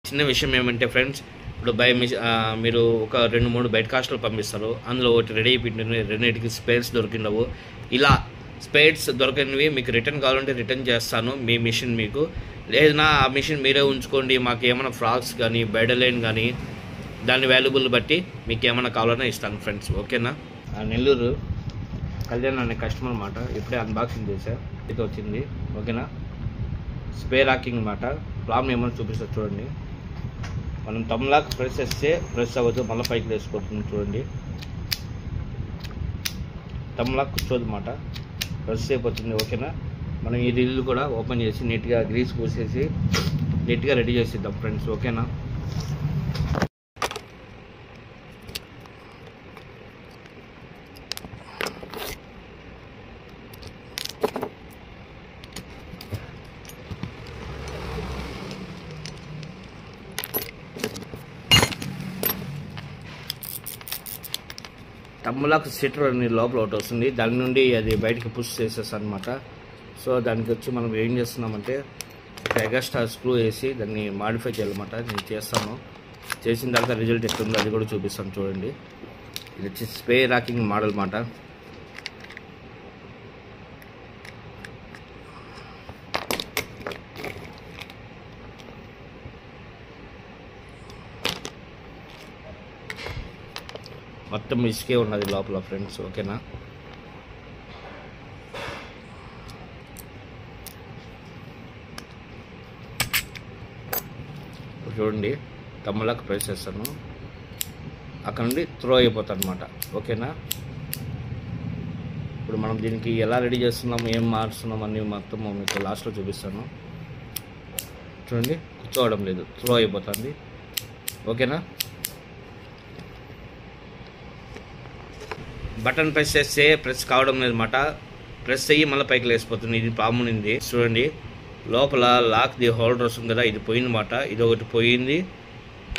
చిన్న విషయం ఏమంటే ఫ్రెండ్స్, ఇప్పుడు మీరు ఒక 2-3 బయట కాస్ట్లు పంపిస్తారు, అందులో ఒకటి రెడీ అయిపోయింది, రెండింటికి స్పేర్స్ దొరికినవు. ఇలా స్పేర్స్ దొరికినవి మీకు రిటర్న్ కావాలంటే రిటర్న్ చేస్తాను మీ మిషన్ మీకు. లేదా ఆ మిషన్ మీరే ఉంచుకోండి, మాకు ఏమైనా ఫ్రాక్స్ కానీ బైడలైన్ కానీ దాని వాల్యుబుల్ బట్టి మీకు ఏమైనా కావాలన్నా ఇస్తాను ఫ్రెండ్స్. ఓకేనా? నెల్లూరు కళ్యాణ్ అనే కస్టమర్ అన్నమాట. ఇప్పుడే అన్బాక్సింగ్ చేశా, ఇది వచ్చింది. ఓకేనా? స్పేర్ రాకింగ్ అన్నమాట. ప్రాబ్లం ఏమైనా చూపిస్తారు చూడండి. మనం తమ్లాక్ ప్రెస్ చేస్తే ప్రెస్ అవ్వదు, మళ్ళీ పైకి వేసుకుంటుంది చూడండి. తమ్లాక్ కూర్చోదు అన్నమాట, ప్రెస్ అయిపోతుంది. ఓకేనా? మనం ఈ రీల్ కూడా ఓపెన్ చేసి నీట్గా గ్రీస్ పూసేసి నీట్గా రెడీ చేసిద్దాం ఫ్రెండ్స్. ఓకేనా? తమ్ములాక్ సిటర్ అని లోపల ఒకటి వస్తుంది, దాని నుండి అది బయటికి పుష్ చేసేస్తాను అనమాట. సో దానికి వచ్చి మనం ఏం చేస్తున్నామంటే ఎగస్ట్రా స్క్రూ వేసి దాన్ని మాడిఫై చేయాలన్నమాట. నేను చేస్తాను, చేసిన తర్వాత రిజల్ట్ ఎట్లుందో అది కూడా చూపిస్తాను చూడండి. ఇది వచ్చి స్పేర్ రాకింగ్ మోడల్ అన్నమాట. మొత్తం ఇసుకే ఉన్నది లోపల ఫ్రెండ్స్. ఓకేనా? చూడండి, తమ్ములాక్ ప్రెస్ చేస్తాను, అక్కడ నుండి త్రో అయిపోతాను అనమాట. ఓకేనా? ఇప్పుడు మనం దీనికి ఎలా రెడీ చేస్తున్నాము, ఏం మారుస్తున్నాం అన్ని మొత్తం మీకు లాస్ట్లో చూపిస్తాను చూడండి. కూర్చోవడం లేదు, త్రో అయిపోతుంది. ఓకేనా? బటన్ ప్రెస్ చేస్తే ప్రెస్ కావడం లేదన్నమాట. ప్రెస్ అయ్యి మళ్ళీ పైకి లేసిపోతుంది. ఇది ప్రాబ్లం ఉంది చూడండి. లోపల లాక్ ది హోల్డర్స్ ఉంది కదా, ఇది పోయిందన్నమాట. ఇది ఒకటి పోయింది.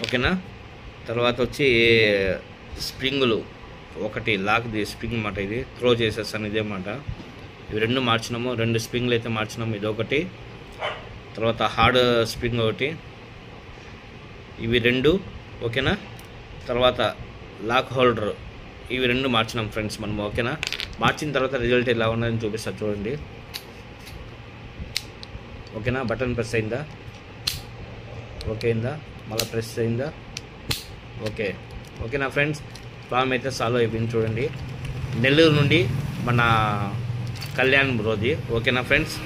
ఓకేనా? తర్వాత వచ్చి స్ప్రింగులు ఒకటి లాక్ ది స్ప్రింగ్ అన్నమాట. ఇది త్రో చేసేస్తాను ఇదేమాట. ఇవి రెండు మార్చినాము, 2 స్ప్రింగ్లు అయితే మార్చినాము. ఇది ఒకటి, తర్వాత హార్డ్ స్ప్రింగ్ ఒకటి, ఇవి 2. ఓకేనా? తర్వాత లాక్ హోల్డర్, ఇవి 2 మార్చినాం ఫ్రెండ్స్ మనం. ఓకేనా? మార్చిన తర్వాత రిజల్ట్ ఎలా ఉన్నదని చూపిస్తారు చూడండి. ఓకేనా? బటన్ ప్రెస్ అయిందా? ఓకే అయిందా? మళ్ళీ ప్రెస్ అయిందా? ఓకే. ఓకేనా ఫ్రెండ్స్? ప్రాబ్లం అయితే సాల్వ్ అయిపోయింది చూడండి. నెల్లూరు నుండి మన కళ్యాణ్ బ్రోది. ఓకేనా ఫ్రెండ్స్?